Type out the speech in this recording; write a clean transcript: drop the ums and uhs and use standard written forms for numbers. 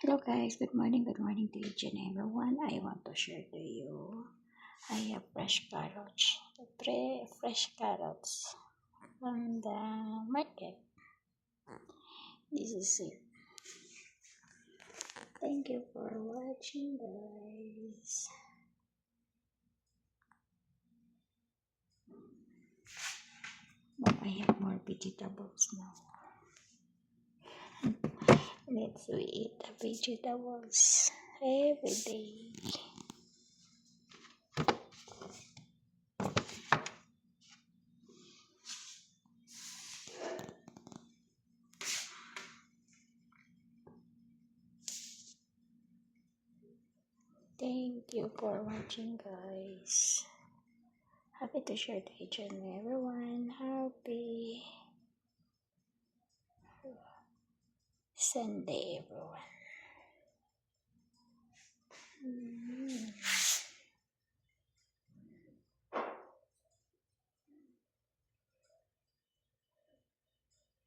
Hello guys, good morning to each and everyone. I want to share to you. I have fresh carrots from the market. This is it. Thank you for watching, guys. But I have more vegetables now. Let's eat the vegetables every day. Thank you for watching, guys. Happy to share to each and everyone. Happy Sunday, everyone.